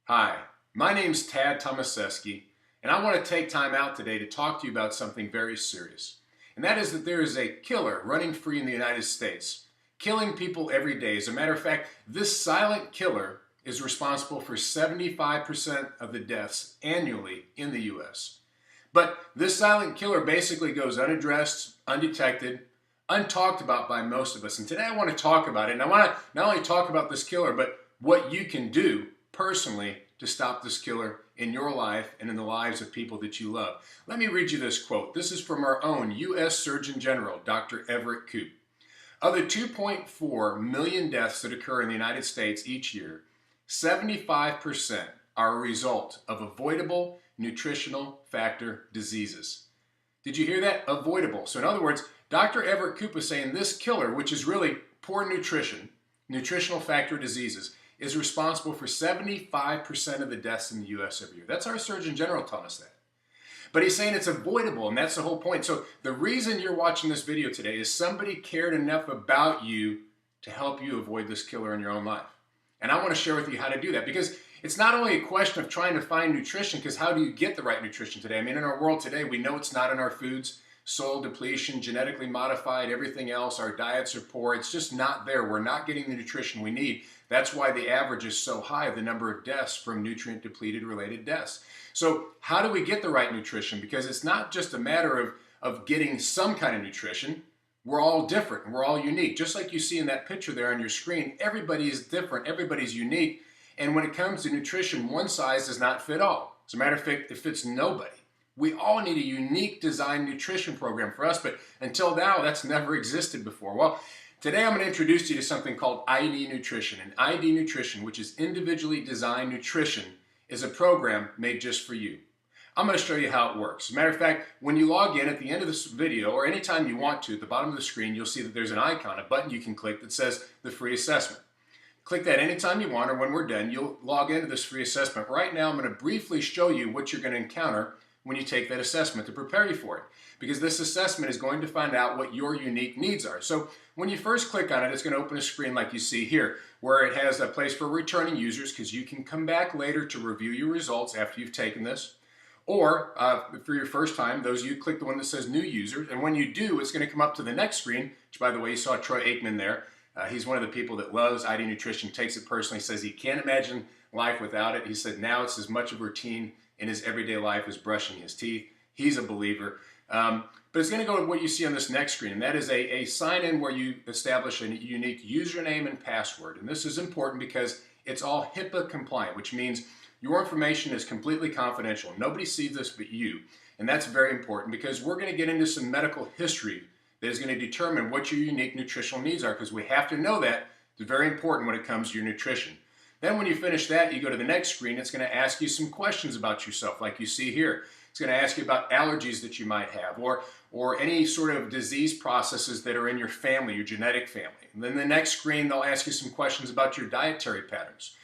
Hi, my name's Tomaseski, and I want to take time out today to talk to you about something very serious. And that is that there is a killer running free in the United States, killing people every day. As a matter of fact, this silent killer is responsible for 75% of the deaths annually in the U.S. But this silent killer basically goes unaddressed, undetected, untalked about by most of us. And today I want to talk about it. And I want to not only talk about this killer, but what you can do personally to stop this killer in your life and in the lives of people that you love. Let me read you this quote. This is from our own U.S. Surgeon General, Dr. Everett Koop. Of the 2.4 million deaths that occur in the United States each year, 75% are a result of avoidable nutritional factor diseases. Did you hear that? Avoidable. So in other words, Dr. Everett Koop is saying this killer, which is really poor nutrition, nutritional factor diseases, is responsible for 75% of the deaths in the U.S. every year. That's our Surgeon General telling us that. But he's saying it's avoidable, and that's the whole point. So the reason you're watching this video today is somebody cared enough about you to help you avoid this killer in your own life. And I want to share with you how to do that, because it's not only a question of trying to find nutrition, because how do you get the right nutrition today? I mean, in our world today, we know it's not in our foods. Soil depletion, genetically modified, everything else, our diets are poor. It's just not there. We're not getting the nutrition we need. That's why the average is so high, the number of deaths from nutrient depleted related deaths. So how do we get the right nutrition? Because it's not just a matter of getting some kind of nutrition. We're all different and we're all unique. Just like you see in that picture there on your screen, everybody is different, everybody's unique. And when it comes to nutrition, one size does not fit all. As a matter of fact, it fits nobody. We all need a unique design nutrition program for us, but until now, that's never existed before. Well, today I'm going to introduce you to something called ID Nutrition. And ID Nutrition, which is individually designed nutrition, is a program made just for you. I'm going to show you how it works. As a matter of fact, when you log in at the end of this video, or anytime you want to, at the bottom of the screen, you'll see that there's an icon, a button you can click that says the free assessment. Click that anytime you want, or when we're done, you'll log into this free assessment. Right now, I'm going to briefly show you what you're going to encounter when you take that assessment to prepare you for it. Because this assessment is going to find out what your unique needs are. So when you first click on it, it's going to open a screen like you see here, where it has a place for returning users, because you can come back later to review your results after you've taken this. Or for your first time, you click the one that says new users, and when you do, it's going to come up to the next screen, which by the way, you saw Troy Aikman there. He's one of the people that loves ID Nutrition, takes it personally, says he can't imagine life without it. He said now it's as much of a routine in his everyday life as brushing his teeth. He's a believer. But it's going to go to what you see on this next screen, and that is a sign-in where you establish a unique username and password. And this is important because it's all HIPAA compliant, which means your information is completely confidential. Nobody sees this but you. And that's very important because we're going to get into some medical history that is going to determine what your unique nutritional needs are, because we have to know that. It's very important when it comes to your nutrition. Then when you finish that, you go to the next screen. It's going to ask you some questions about yourself, like you see here. It's going to ask you about allergies that you might have, or any sort of disease processes that are in your family, your genetic family. And then the next screen, they'll ask you some questions about your dietary patterns.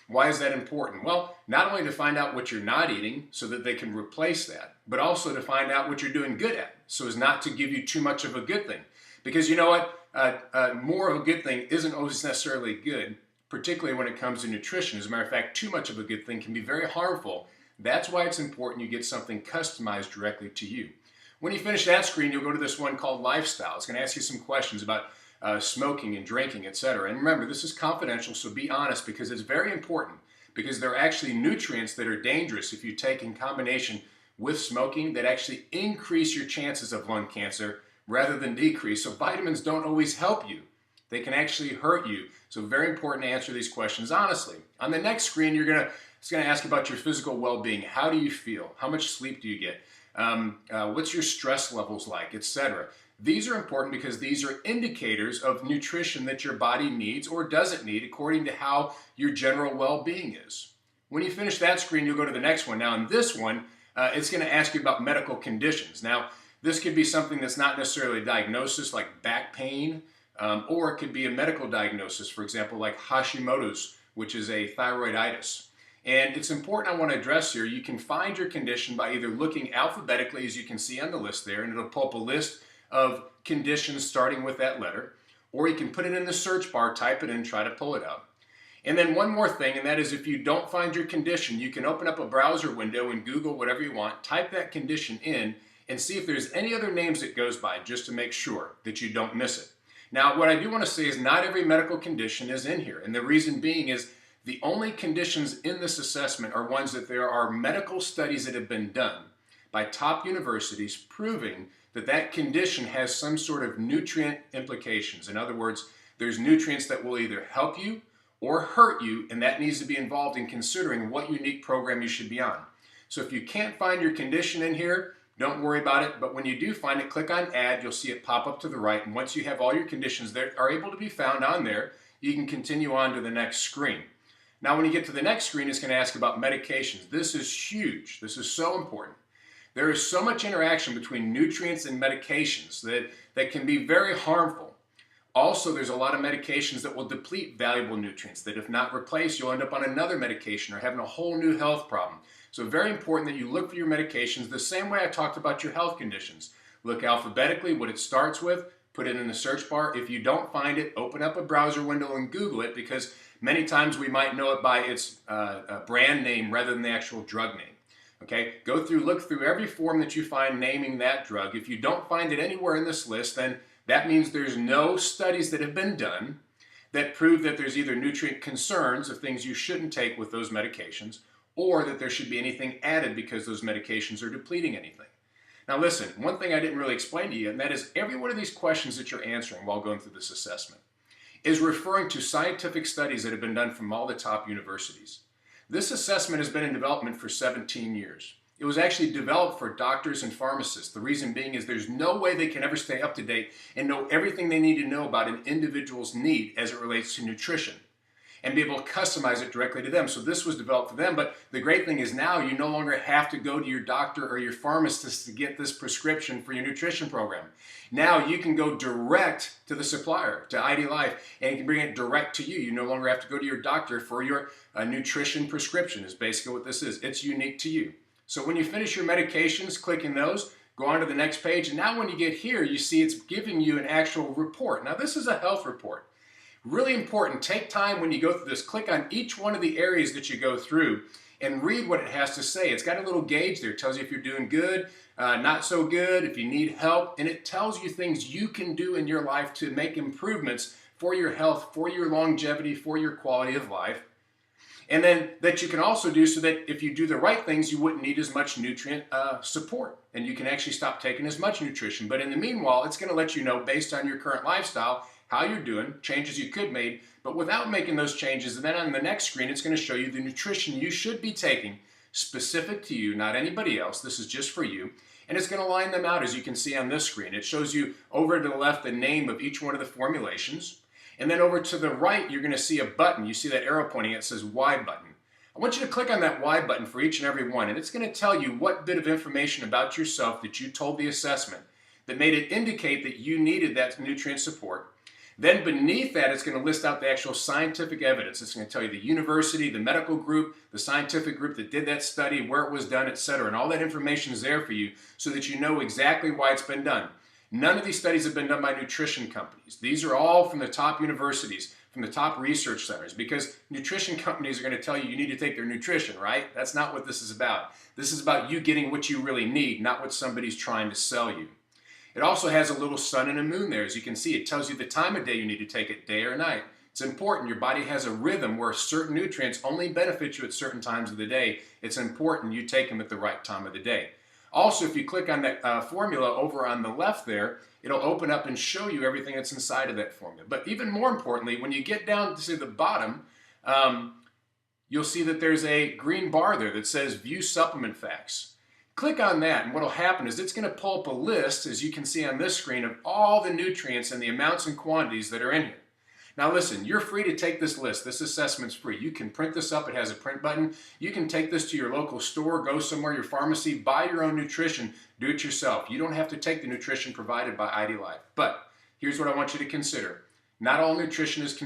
Why is that important? Well, not only to find out what you're not eating so that they can replace that, but also to find out what you're doing good at, so as not to give you too much of a good thing. Because you know what? More of a good thing isn't always necessarily good, particularly when it comes to nutrition. As a matter of fact, too much of a good thing can be very harmful. That's why it's important you get something customized directly to you. When you finish that screen, you'll go to this one called Lifestyle. It's going to ask you some questions about smoking and drinking, etc. And remember, this is confidential, so be honest, because it's very important, because there are actually nutrients that are dangerous if you take in combination with smoking that actually increase your chances of lung cancer rather than decrease. So vitamins don't always help you. They can actually hurt you. So very important to answer these questions honestly. On the next screen, it's going to ask about your physical well-being. How do you feel? How much sleep do you get? What's your stress levels like, etc. These are important because these are indicators of nutrition that your body needs or doesn't need according to how your general well-being is. When you finish that screen, you'll go to the next one. Now in this one, it's going to ask you about medical conditions. Now, this could be something that's not necessarily a diagnosis like back pain, or it could be a medical diagnosis, for example, like Hashimoto's, which is a thyroiditis. And it's important, I want to address here, you can find your condition by either looking alphabetically, as you can see on the list there, and it'll pull up a list of conditions starting with that letter, or you can put it in the search bar, type it in, try to pull it up. And then one more thing, and that is if you don't find your condition, you can open up a browser window and Google whatever you want, type that condition in, and see if there's any other names it goes by, just to make sure that you don't miss it. Now, what I do want to say is not every medical condition is in here, and the reason being is the only conditions in this assessment are ones that there are medical studies that have been done by top universities proving that that condition has some sort of nutrient implications. In other words, there's nutrients that will either help you or hurt you, and that needs to be involved in considering what unique program you should be on. So if you can't find your condition in here, don't worry about it, but when you do find it, click on Add, you'll see it pop up to the right, and once you have all your conditions that are able to be found on there, you can continue on to the next screen. Now when you get to the next screen, it's going to ask about medications. This is huge. This is so important. There is so much interaction between nutrients and medications that can be very harmful. Also, there's a lot of medications that will deplete valuable nutrients that if not replaced, you'll end up on another medication or having a whole new health problem. So very important that you look for your medications the same way I talked about your health conditions. Look alphabetically what it starts with, put it in the search bar. If you don't find it, open up a browser window and Google it, because many times we might know it by its brand name rather than the actual drug name. Okay, look through every form that you find naming that drug. If you don't find it anywhere in this list, then that means there's no studies that have been done that prove that there's either nutrient concerns of things you shouldn't take with those medications, or that there should be anything added because those medications are depleting anything. Now listen, one thing I didn't really explain to you, and that is every one of these questions that you're answering while going through this assessment is referring to scientific studies that have been done from all the top universities. This assessment has been in development for 17 years. It was actually developed for doctors and pharmacists. The reason being is there's no way they can ever stay up to date and know everything they need to know about an individual's need as it relates to nutrition and be able to customize it directly to them. So this was developed for them, but the great thing is now you no longer have to go to your doctor or your pharmacist to get this prescription for your nutrition program. Now you can go direct to the supplier, to IDLife, and you can bring it direct to you. You no longer have to go to your doctor for your nutrition prescription is basically what this is. It's unique to you. So when you finish your medications, clicking those, go on to the next page, and now when you get here, you see it's giving you an actual report. Now this is a health report. Really important, take time when you go through this, click on each one of the areas that you go through and read what it has to say. It's got a little gauge there. It tells you if you're doing good, not so good, if you need help, and it tells you things you can do in your life to make improvements for your health, for your longevity, for your quality of life. And then that you can also do so that if you do the right things, you wouldn't need as much nutrient support, and you can actually stop taking as much nutrition. But in the meanwhile, it's going to let you know based on your current lifestyle how you're doing, changes you could make, but without making those changes. And then on the next screen, it's going to show you the nutrition you should be taking specific to you, not anybody else. This is just for you. And it's going to line them out as you can see on this screen. It shows you over to the left the name of each one of the formulations. And then over to the right, you're going to see a button. You see that arrow pointing, it says Y button. I want you to click on that Y button for each and every one, and it's going to tell you what bit of information about yourself that you told the assessment that made it indicate that you needed that nutrient support. Then beneath that, it's going to list out the actual scientific evidence. It's going to tell you the university, the medical group, the scientific group that did that study, where it was done, etc. And all that information is there for you so that you know exactly why it's been done. None of these studies have been done by nutrition companies. These are all from the top universities, from the top research centers, because nutrition companies are going to tell you need to take their nutrition, right? That's not what this is about. This is about you getting what you really need, not what somebody's trying to sell you. It also has a little sun and a moon there. As you can see, it tells you the time of day you need to take it, day or night. It's important. Your body has a rhythm where certain nutrients only benefit you at certain times of the day. It's important you take them at the right time of the day. Also, if you click on that formula over on the left there, it'll open up and show you everything that's inside of that formula. But even more importantly, when you get down to the bottom, you'll see that there's a green bar there that says View Supplement Facts. Click on that, and what will happen is it's going to pull up a list, as you can see on this screen, of all the nutrients and the amounts and quantities that are in here. Now listen, you're free to take this list. This assessment's free. You can print this up. It has a print button. You can take this to your local store, go somewhere, your pharmacy, buy your own nutrition, do it yourself. You don't have to take the nutrition provided by IDLife. But here's what I want you to consider. Not all nutrition is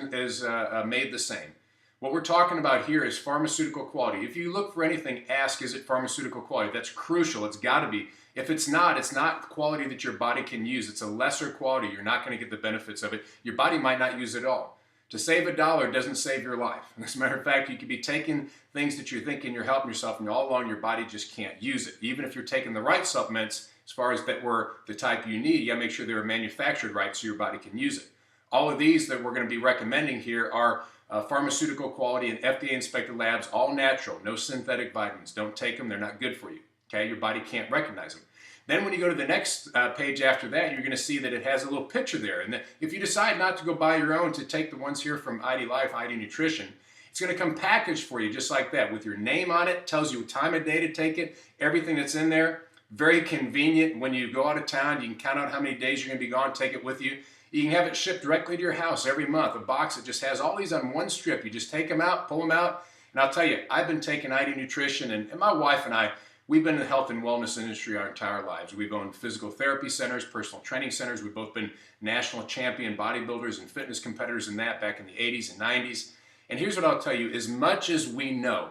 made the same. What we're talking about here is pharmaceutical quality. If you look for anything, ask, is it pharmaceutical quality? That's crucial. It's got to be. If it's not quality that your body can use. It's a lesser quality. You're not going to get the benefits of it. Your body might not use it at all. To save $1 doesn't save your life. As a matter of fact, you could be taking things that you're thinking you're helping yourself, and all along your body just can't use it. Even if you're taking the right supplements, as far as that were the type you need, you gotta make sure they were manufactured right so your body can use it. All of these that we're gonna be recommending here are pharmaceutical quality and FDA inspected labs, all natural, no synthetic vitamins. Don't take them, they're not good for you. Okay, your body can't recognize them. Then when you go to the next page after that, you're going to see that it has a little picture there. And if you decide not to go buy your own, to take the ones here from IDLife, ID Nutrition, it's going to come packaged for you just like that with your name on it, tells you what time of day to take it, everything that's in there. Very convenient. When you go out of town, you can count out how many days you're going to be gone, take it with you. You can have it shipped directly to your house every month. A box that just has all these on one strip. You just take them out, pull them out. And I'll tell you, I've been taking ID Nutrition, and my wife and I, we've been in the health and wellness industry our entire lives. We've owned physical therapy centers, personal training centers. We've both been national champion bodybuilders and fitness competitors in that back in the 80s and 90s. And here's what I'll tell you, as much as we know,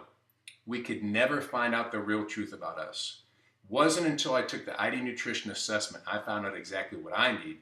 we could never find out the real truth about us. It wasn't until I took the ID Nutrition assessment I found out exactly what I need,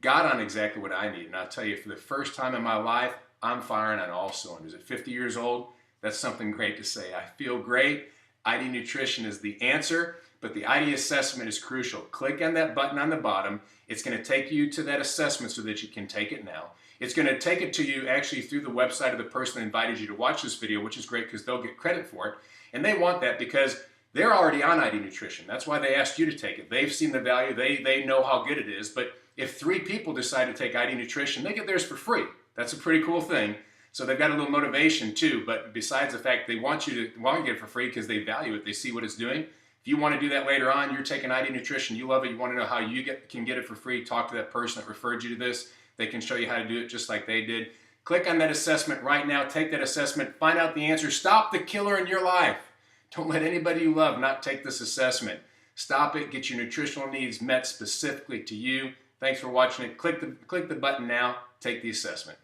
got on exactly what I need. And I'll tell you, for the first time in my life, I'm firing on all cylinders. At 50 years old, that's something great to say. I feel great. ID Nutrition is the answer, but the ID assessment is crucial. Click on that button on the bottom. It's going to take you to that assessment so that you can take it now. It's going to take it to you actually through the website of the person that invited you to watch this video, which is great because they'll get credit for it. And they want that because they're already on ID Nutrition. That's why they asked you to take it. They've seen the value. They know how good it is. But if 3 people decide to take ID Nutrition, they get theirs for free. That's a pretty cool thing. So they've got a little motivation too, but besides the fact they want you to get it for free because they value it, they see what it's doing. If you want to do that later on, you're taking ID Nutrition, you love it, you want to know how you can get it for free, talk to that person that referred you to this. They can show you how to do it just like they did. Click on that assessment right now, take that assessment, find out the answer, stop the killer in your life. Don't let anybody you love not take this assessment. Stop it, get your nutritional needs met specifically to you. Thanks for watching it. Click the button now, take the assessment.